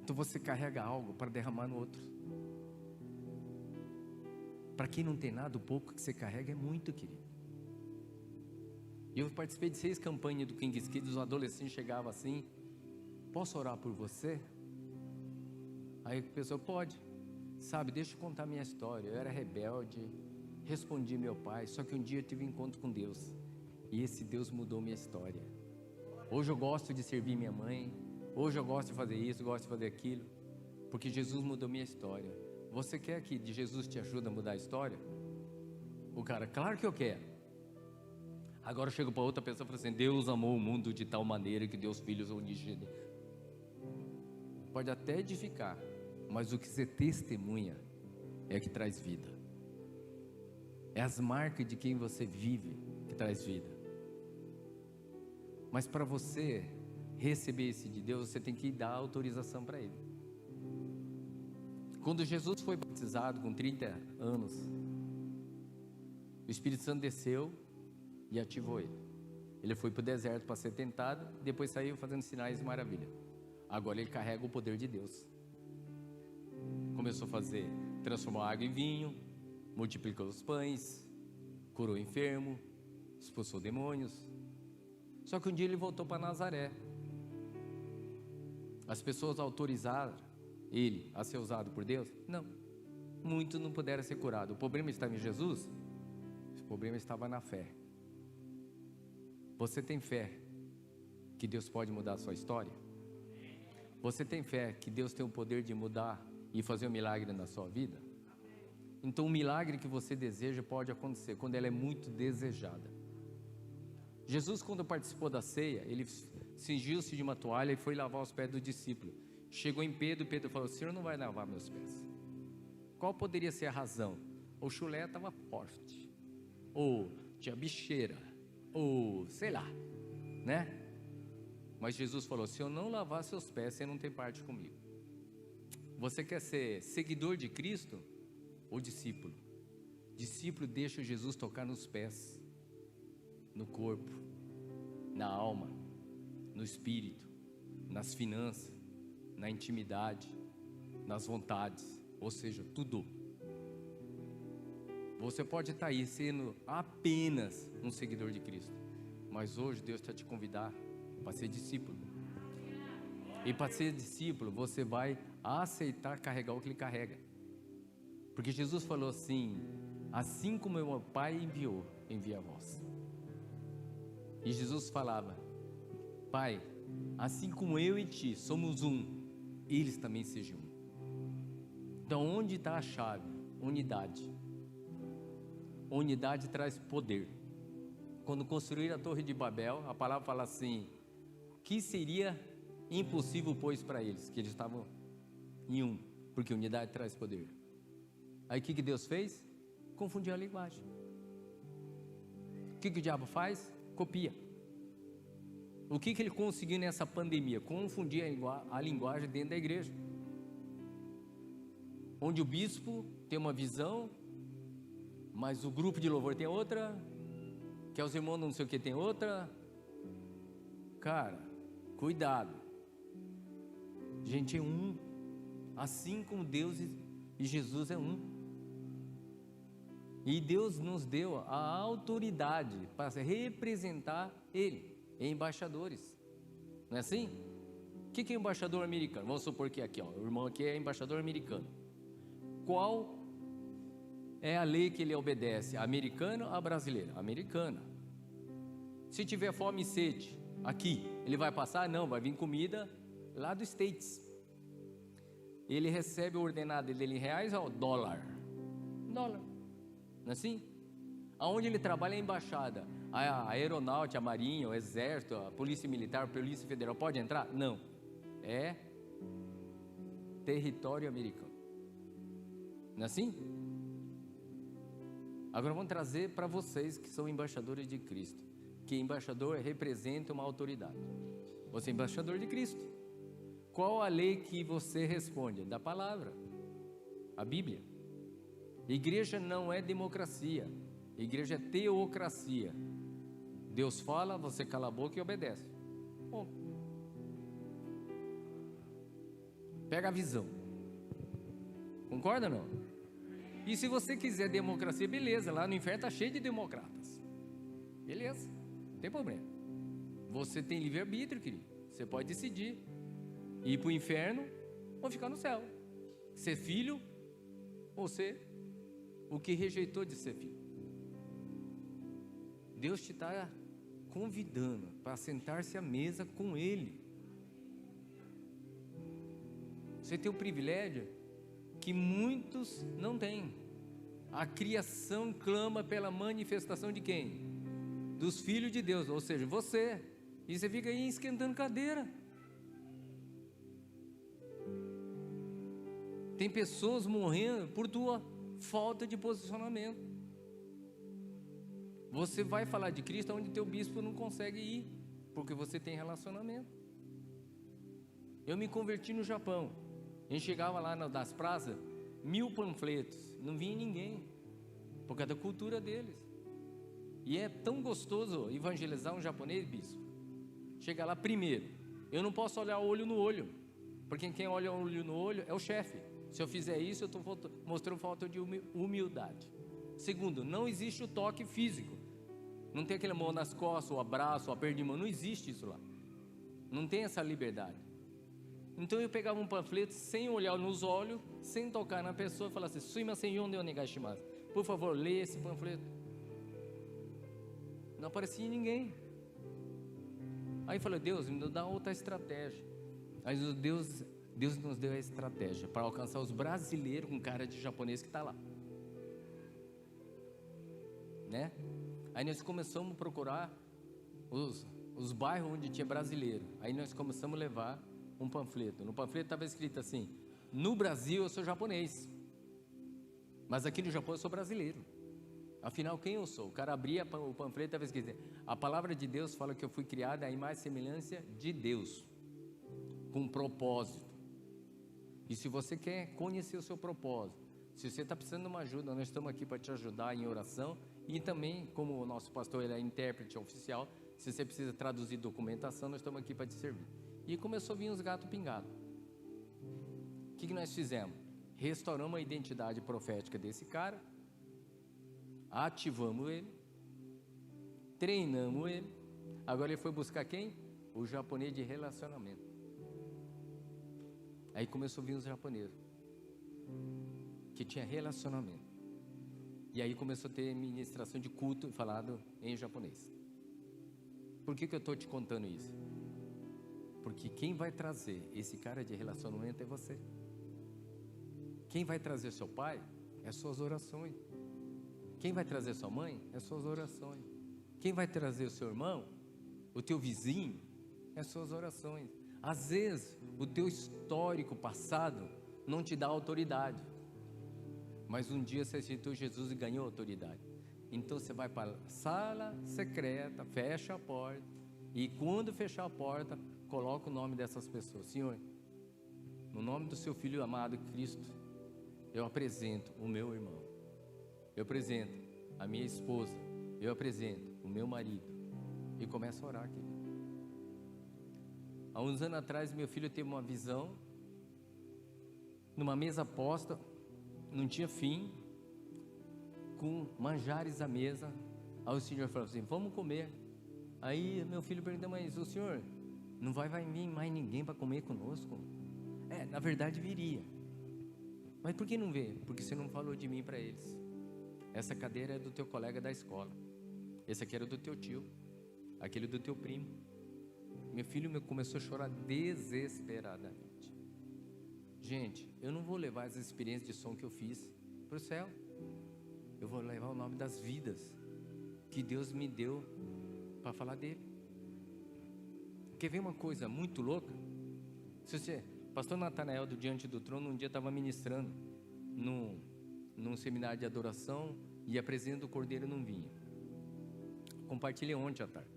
Então você carrega algo para derramar no outro. Para quem não tem nada, o pouco que você carrega é muito, querido. Eu participei de 6 campanhas do King's Kids. Os adolescentes chegavam assim: posso orar por você? Aí a pessoa: pode. Sabe, deixa eu contar minha história. Eu era rebelde, respondi meu pai, só que um dia eu tive um encontro com Deus. E esse Deus mudou minha história. Hoje eu gosto de servir minha mãe. Hoje eu gosto de fazer isso, gosto de fazer aquilo. Porque Jesus mudou minha história. Você quer que Jesus te ajude a mudar a história? O cara: claro que eu quero. Agora eu chego para outra pessoa e falo assim: Deus amou o mundo de tal maneira que deu os filhos unigênitos. Pode até edificar, mas o que você testemunha é que traz vida. É as marcas de quem você vive que traz vida. Mas para você receber esse de Deus, você tem que dar autorização para Ele. Quando Jesus foi batizado com 30 anos, o Espírito Santo desceu e ativou ele. Ele foi para o deserto para ser tentado, depois saiu fazendo sinais e maravilha. Agora ele carrega o poder de Deus. Começou a transformar água em vinho, multiplicou os pães, curou o enfermo, expulsou demônios. Só que um dia ele voltou para Nazaré. As pessoas autorizaram ele a ser usado por Deus? Não. Muitos não puderam ser curados. O problema estava em Jesus? O problema estava na fé. Você tem fé que Deus pode mudar a sua história? Você tem fé que Deus tem o poder de mudar e fazer um milagre na sua vida? Então o milagre que você deseja pode acontecer quando ela é muito desejada. Jesus, quando participou da ceia, ele cingiu-se de uma toalha e foi lavar os pés do discípulo. Chegou em Pedro, Pedro falou: o Senhor não vai lavar meus pés. Qual poderia ser a razão? O chulé estava forte, ou tinha bicheira, ou sei lá, né? Mas Jesus falou: se eu não lavar seus pés, você não tem parte comigo. Você quer ser seguidor de Cristo ou discípulo? Discípulo deixa Jesus tocar nos pés, no corpo, na alma, no espírito, nas finanças, na intimidade, nas vontades, ou seja, tudo. Você pode estar aí sendo apenas um seguidor de Cristo, mas hoje Deus está te convidar para ser discípulo. E para ser discípulo, você vai aceitar carregar o que Ele carrega. Porque Jesus falou assim: assim como meu Pai enviou, envia a vós. E Jesus falava: Pai, assim como eu e ti somos um, eles também sejam um. Então onde está a chave? Unidade. Unidade traz poder. Quando construíram a Torre de Babel, a palavra fala assim: que seria impossível, pois, para eles, que eles estavam em um, porque unidade traz poder. Aí o que Deus fez? Confundiu a linguagem. O que o diabo faz? Copia. O que ele conseguiu nessa pandemia? Confundir a linguagem dentro da igreja. Onde o bispo tem uma visão, mas o grupo de louvor tem outra, que os irmãos não sei o que tem outra. Cara, cuidado. Gente é um, assim como Deus e Jesus é um. E Deus nos deu a autoridade para representar Ele, embaixadores. Não é assim? O que é embaixador americano? Vamos supor que aqui, ó, o irmão aqui é embaixador americano. Qual é a lei que ele obedece? Americana ou a brasileira? Americana. Se tiver fome e sede aqui, ele vai passar? Não, vai vir comida lá dos States. Ele recebe o ordenado dele em reais ou dólar? Dólar. Não é assim? Aonde ele trabalha é a embaixada. A aeronáutica, a marinha, o exército, a polícia militar, a polícia federal pode entrar? Não. É território americano. Não é assim? Agora vamos trazer para vocês que são embaixadores de Cristo. Que embaixador representa uma autoridade. Você é embaixador de Cristo. Qual a lei que você responde? Da palavra. A Bíblia. Igreja não é democracia. Igreja é teocracia. Deus fala, você cala a boca e obedece. Bom. Pega a visão. Concorda ou não? E se você quiser democracia, beleza. Lá no inferno está cheio de democratas. Beleza. Não tem problema. Você tem livre-arbítrio, querido. Você pode decidir ir para o inferno ou ficar no céu. Ser filho ou ser o que rejeitou de ser filho. Deus te está convidando para sentar-se à mesa com Ele. Você tem o privilégio que muitos não têm. A criação clama pela manifestação de quem? Dos filhos de Deus, ou seja, você. E você fica aí esquentando cadeira. Tem pessoas morrendo por tua falta de posicionamento. Você vai falar de Cristo onde teu bispo não consegue ir, porque você tem relacionamento. Eu me converti no Japão. A gente chegava lá nas praças, 1000 panfletos, não vinha ninguém, por causa da cultura deles. E é tão gostoso evangelizar um japonês, bispo. Chega lá primeiro, eu não posso olhar olho no olho, porque quem olha olho no olho é o chefe. Se eu fizer isso, eu estou mostrando falta de humildade. Segundo, não existe o toque físico. Não tem aquele mão nas costas, o abraço, o aperto de mão. Não existe isso lá. Não tem essa liberdade. Então eu pegava um panfleto sem olhar nos olhos, sem tocar na pessoa, e falava assim: Suima senhor de onegashimasu. Por favor, leia esse panfleto. Não aparecia ninguém. Aí eu falei: Deus, me dá outra estratégia. Aí Deus nos deu a estratégia para alcançar os brasileiros com cara de japonês que está lá, né? Aí nós começamos a procurar os bairros onde tinha brasileiro. Aí nós começamos a levar um panfleto. No panfleto estava escrito assim: no Brasil eu sou japonês, mas aqui no Japão eu sou brasileiro. Afinal, quem eu sou? O cara abria o panfleto e estava escrito: a palavra de Deus fala que eu fui criado à imagem e semelhança de Deus, com um propósito. E se você quer conhecer o seu propósito, se você está precisando de uma ajuda, nós estamos aqui para te ajudar em oração. E também, como o nosso pastor ele é intérprete oficial, se você precisa traduzir documentação, nós estamos aqui para te servir. E começou a vir os gatos pingados. O que nós fizemos? Restauramos a identidade profética desse cara, ativamos ele, treinamos ele. Agora ele foi buscar quem? O japonês de relacionamento. Aí começou a vir os japoneses que tinha relacionamento. E aí começou a ter ministração de culto falado em japonês. Por que eu estou te contando isso? Porque quem vai trazer esse cara de relacionamento é você. Quem vai trazer seu pai é suas orações. Quem vai trazer sua mãe é suas orações. Quem vai trazer o seu irmão, o teu vizinho, é suas orações. Às vezes o teu histórico passado não te dá autoridade, mas um dia você aceitou Jesus e ganhou autoridade. Então você vai para a sala secreta, fecha a porta, e quando fechar a porta, coloca o nome dessas pessoas. Senhor, no nome do seu Filho amado Cristo, eu apresento o meu irmão, eu apresento a minha esposa, eu apresento o meu marido, e começa a orar aqui. Há uns anos atrás, meu filho teve uma visão, numa mesa posta, não tinha fim, com manjares à mesa. Aí o Senhor falou assim: vamos comer. Aí meu filho perguntou: mas o Senhor, não vai vir mais ninguém para comer conosco? Na verdade viria. Mas por que não veio? Porque você não falou de mim para eles. Essa cadeira é do teu colega da escola, esse aqui era do teu tio, aquele do teu primo. Meu filho começou a chorar desesperadamente. Gente, eu não vou levar as experiências de som que eu fiz para o céu. Eu vou levar o nome das vidas que Deus me deu para falar dele. Quer ver uma coisa muito louca? Pastor Natanael do Diante do Trono, um dia estava ministrando num seminário de adoração, e a presença do Cordeiro não vinha. Compartilhei ontem à tarde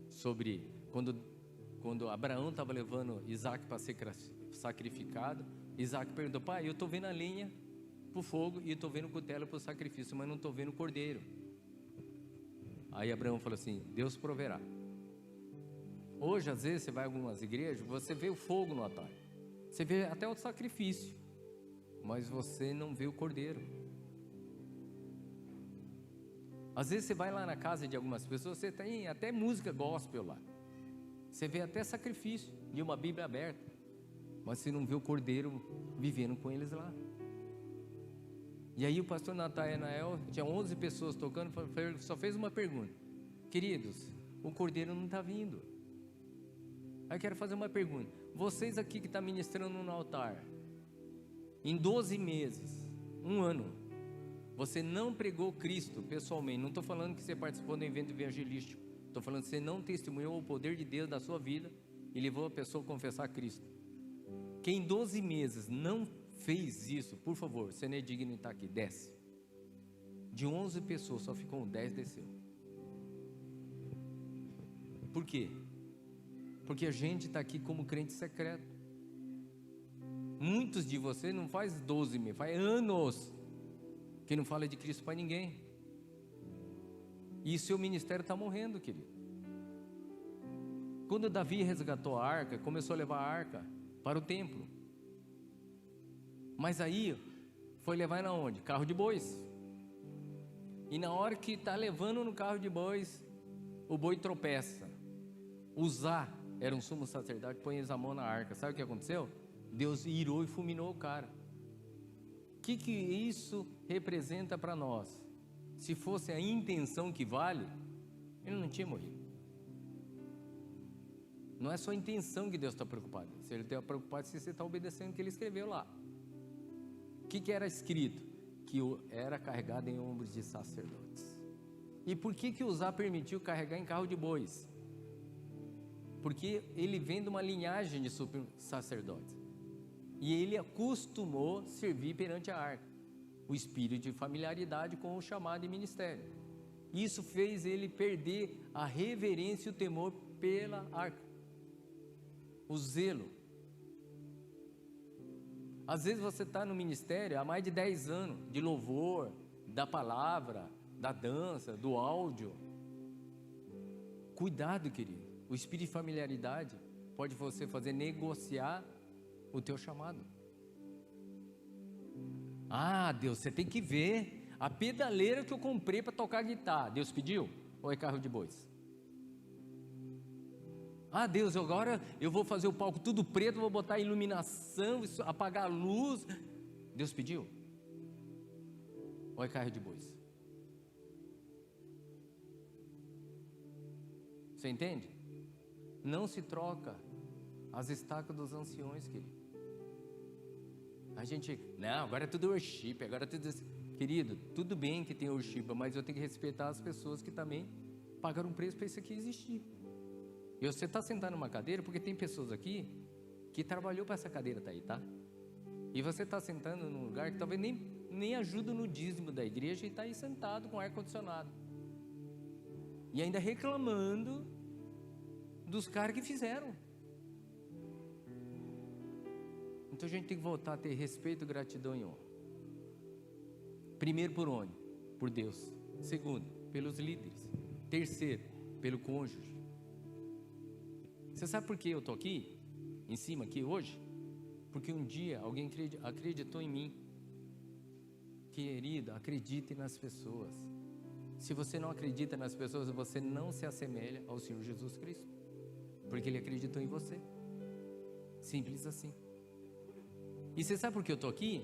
sobre quando Abraão estava levando Isaac para ser sacrificado. Isaac perguntou: pai, eu estou vendo a lenha para o fogo e estou vendo o cutelo para o sacrifício, mas não estou vendo o cordeiro. Aí Abraão falou assim: Deus proverá. Hoje às vezes você vai a algumas igrejas, você vê o fogo no altar, você vê até o sacrifício, mas você não vê o cordeiro. Às vezes você vai lá na casa de algumas pessoas, você tem até música gospel lá, você vê até sacrifício e uma Bíblia aberta, mas você não vê o cordeiro vivendo com eles lá. E aí o pastor Natanael, tinha 11 pessoas tocando, só fez uma pergunta: queridos, o cordeiro não está vindo. Aí eu quero fazer uma pergunta: vocês aqui que estão ministrando no altar, em 12 meses, um ano, você não pregou Cristo pessoalmente. Não estou falando que você participou do evento evangelístico, estou falando que você não testemunhou o poder de Deus da sua vida e levou a pessoa a confessar Cristo. Quem em 12 meses não fez isso, por favor, você não é digno de estar aqui, desce. De 11 pessoas, só ficou 10, desceu. Por quê? Porque a gente está aqui como crente secreto. Muitos de vocês não faz 12 meses, faz anos que não fala de Cristo para ninguém. E seu ministério está morrendo, querido. Quando Davi resgatou a arca, começou a levar a arca para o templo. Mas aí, foi levar na onde? Carro de bois. E na hora que está levando no carro de bois, o boi tropeça. Uzá era um sumo sacerdote, põe a mão na arca. Sabe o que aconteceu? Deus irou e fulminou o cara. O que isso representa para nós? Se fosse a intenção que vale, ele não tinha morrido. Não é só a intenção que Deus está preocupado. Se Ele está preocupado se você está obedecendo o que Ele escreveu lá. O que era escrito? Que era carregado em ombros de sacerdotes. E por que Uzá permitiu carregar em carro de bois? Porque ele vem de uma linhagem de sacerdotes. E ele acostumou servir perante a arca. O espírito de familiaridade com o chamado e ministério. Isso fez ele perder a reverência e o temor pela arca. O zelo. Às vezes você está no ministério há mais de 10 anos, de louvor, da palavra, da dança, do áudio. Cuidado, querido. O espírito de familiaridade pode você fazer negociar o teu chamado. Ah, Deus, você tem que ver a pedaleira que eu comprei para tocar guitarra. Deus pediu? Ou é carro de bois? Ah, Deus, agora eu vou fazer o palco tudo preto, vou botar iluminação, apagar a luz. Deus pediu? Ou é carro de bois? Você entende? Não se troca as estacas dos anciões, querido. A gente, não, agora é tudo worship, agora é tudo... Querido, tudo bem que tem worship, mas eu tenho que respeitar as pessoas que também pagaram um preço para isso aqui existir. E você está sentado numa cadeira, porque tem pessoas aqui que trabalhou para essa cadeira estar aí, tá? E você está sentando num lugar que talvez nem ajuda no dízimo da igreja e está aí sentado com ar-condicionado. E ainda reclamando dos caras que fizeram. Então a gente tem que voltar a ter respeito, gratidão e honra. Primeiro, por onde? Por Deus. Segundo, pelos líderes. Terceiro, pelo cônjuge. Você sabe por que eu estou aqui? Em cima aqui hoje? Porque um dia alguém acreditou em mim. Querido, acredite nas pessoas. Se você não acredita nas pessoas, você não se assemelha ao Senhor Jesus Cristo. Porque Ele acreditou em você. Simples assim. E você sabe por que eu estou aqui?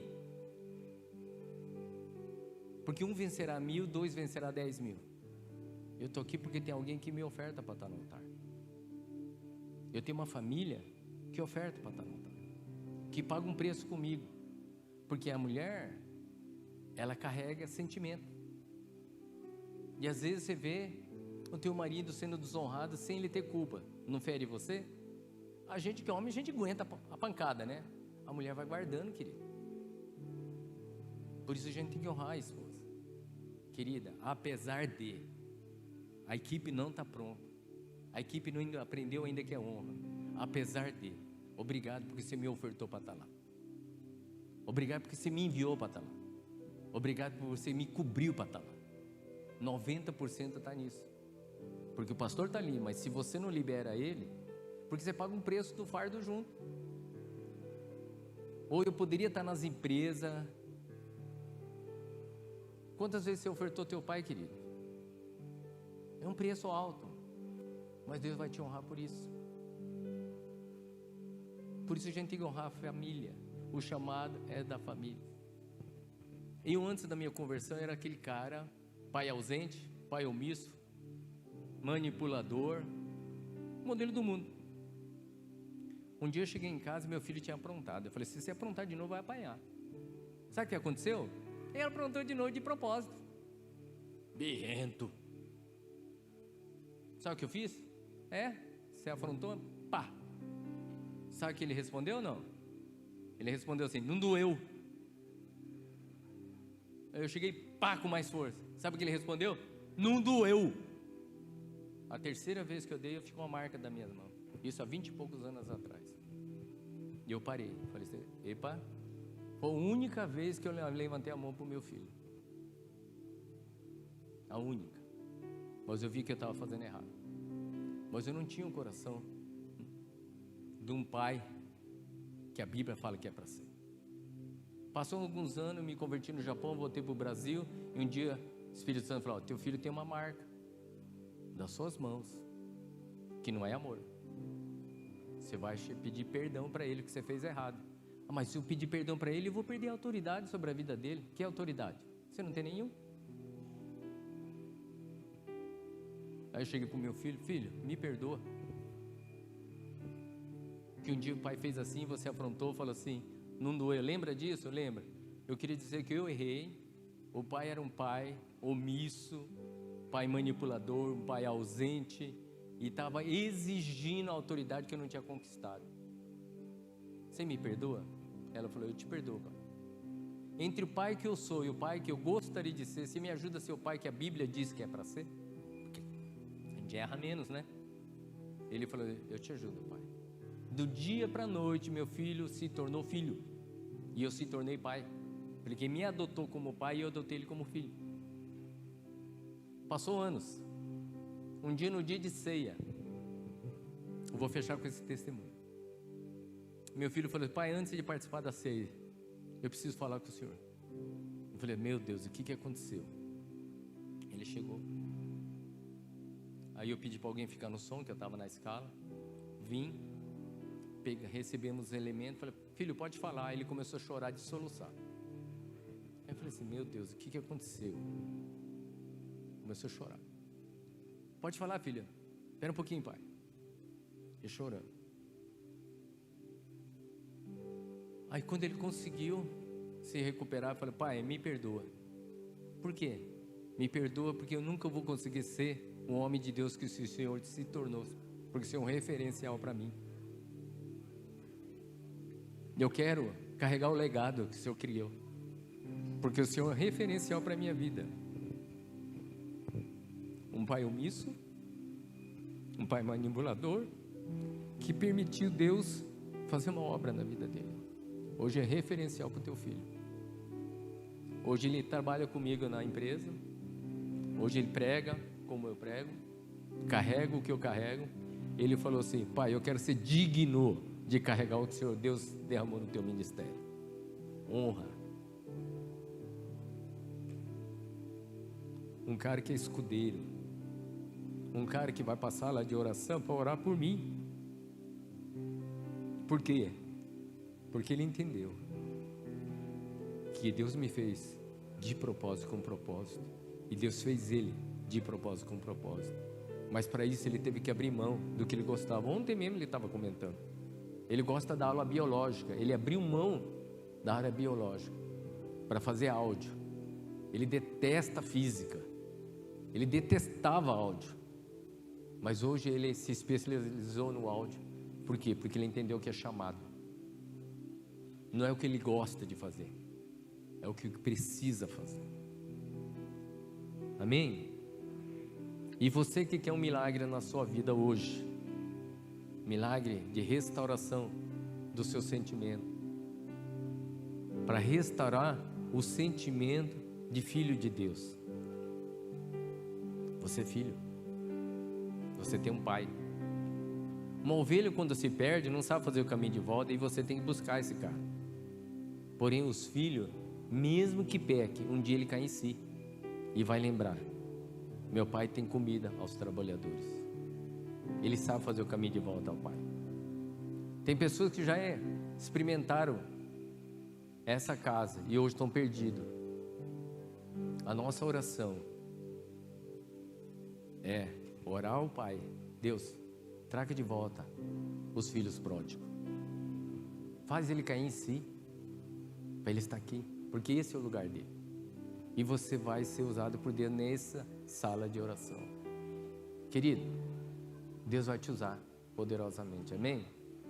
Porque 1 vencerá 1000, 2 vencerá 10.000. Eu estou aqui porque tem alguém que me oferta para estar no altar. Eu tenho uma família que oferta para estar no altar, que paga um preço comigo. Porque a mulher, ela carrega sentimento. E às vezes você vê o teu marido sendo desonrado sem ele ter culpa. Não fere você? A gente que é homem, a gente aguenta a pancada, né? A mulher vai guardando, querido. Por isso a gente tem que honrar a esposa. Querida, apesar de a equipe não está pronta, a equipe não aprendeu ainda que é honra, apesar de, obrigado porque você me ofertou para estar lá. Obrigado porque você me enviou para estar lá. Obrigado por você me cobriu para estar lá. 90% está nisso. Porque o pastor está ali, mas se você não libera ele, porque você paga um preço do fardo junto. Ou eu poderia estar nas empresas. Quantas vezes você ofertou teu pai, querido? É um preço alto, mas Deus vai te honrar por isso. Por isso a gente tem que honrar a família. O chamado é da família. Eu antes da minha conversão era aquele cara, pai ausente, pai omisso, manipulador, modelo do mundo. Um dia eu cheguei em casa e meu filho tinha aprontado. Eu falei, se você aprontar de novo vai apanhar. Sabe o que aconteceu? Ele aprontou de novo de propósito. Birrento. Sabe o que eu fiz? Você afrontou? Pá. Sabe o que ele respondeu ou não? Ele respondeu assim, não doeu. Eu cheguei, pá, com mais força. Sabe o que ele respondeu? Não doeu. A terceira vez que eu dei, eu fiquei com uma marca da minha mão. Isso há 20 e poucos anos atrás. E eu parei. Falei assim, epa, foi a única vez que eu levantei a mão para o meu filho. A única. Mas eu vi que eu estava fazendo errado. Mas eu não tinha um coração de um pai que a Bíblia fala que é para ser. Passou alguns anos, me converti no Japão, voltei para o Brasil. E um dia O Espírito Santo falou: teu filho tem uma marca das suas mãos, que não é amor. Você vai pedir perdão para ele que você fez errado. Mas se eu pedir perdão para ele, eu vou perder a autoridade sobre a vida dele. Que autoridade? Você não tem nenhum. Aí eu cheguei para o meu filho: filho, me perdoa. Que um dia o pai fez assim, você afrontou, falou assim, não doeu. Lembra disso? Lembra? Eu queria dizer que eu errei. O pai era um pai omisso, pai manipulador, um pai ausente, e estava exigindo a autoridade que eu não tinha conquistado. Você me perdoa? Ela falou: eu te perdoo, pai. Entre o pai que eu sou e o pai que eu gostaria de ser, você me ajuda a ser o pai que a Bíblia diz que é para ser? Porque a gente erra menos, né? Ele falou: eu te ajudo, pai. Do dia para a noite, meu filho se tornou filho, e eu se tornei pai, porque me adotou como pai e eu adotei ele como filho. Passou anos. Um dia, no dia de ceia, eu vou fechar com esse testemunho. Meu filho falou: pai, antes de participar da ceia, eu preciso falar com o senhor. Eu falei: meu Deus, o que aconteceu? Ele chegou. Aí eu pedi para alguém ficar no som, que eu estava na escala. Vim, recebemos os elementos. Falei: filho, pode falar. Ele começou a chorar de soluçar. Aí eu falei assim: meu Deus, o que aconteceu? Começou a chorar. Pode falar, filha. Espera um pouquinho, pai. E chorando. Aí quando ele conseguiu se recuperar, eu falei: pai, me perdoa. Por quê? Me perdoa porque eu nunca vou conseguir ser o homem de Deus que o Senhor se tornou, porque o Senhor é um referencial para mim. Eu quero carregar o legado que o Senhor criou, porque o Senhor é referencial para a minha vida. Um pai omisso, um pai manipulador, que permitiu Deus fazer uma obra na vida dele. Hoje é referencial para o teu filho. Hoje ele trabalha comigo na empresa. Hoje ele prega como eu prego, carrega o que eu carrego. Ele falou assim: pai, eu quero ser digno de carregar o que o Senhor Deus derramou no teu ministério. Honra. Um cara que é escudeiro, um cara que vai passar lá de oração para orar por mim. Por quê? Porque ele entendeu que Deus me fez de propósito com propósito, e Deus fez ele de propósito com propósito. Mas para isso ele teve que abrir mão do que ele gostava. Ontem mesmo ele estava comentando, ele gosta da aula biológica. Ele abriu mão da área biológica para fazer áudio. Ele detesta física, ele detestava áudio, mas hoje ele se especializou no áudio. Por quê? Porque ele entendeu que é chamado. Não é o que ele gosta de fazer, é o que precisa fazer. Amém? E você que quer um milagre na sua vida hoje, milagre de restauração do seu sentimento, para restaurar o sentimento de filho de Deus. Você é filho, você tem um pai. Uma ovelha, quando se perde, não sabe fazer o caminho de volta, e você tem que buscar esse cara. Porém os filhos, mesmo que peque, um dia ele cai em si e vai lembrar: meu pai tem comida aos trabalhadores. Ele sabe fazer o caminho de volta ao pai. Tem pessoas que já experimentaram essa casa e hoje estão perdidos. A nossa oração é orar ao pai: Deus, traga de volta os filhos pródigos. Faz ele cair em si, para ele estar aqui, porque esse é o lugar dele. E você vai ser usado por Deus nessa sala de oração. Querido, Deus vai te usar poderosamente, amém?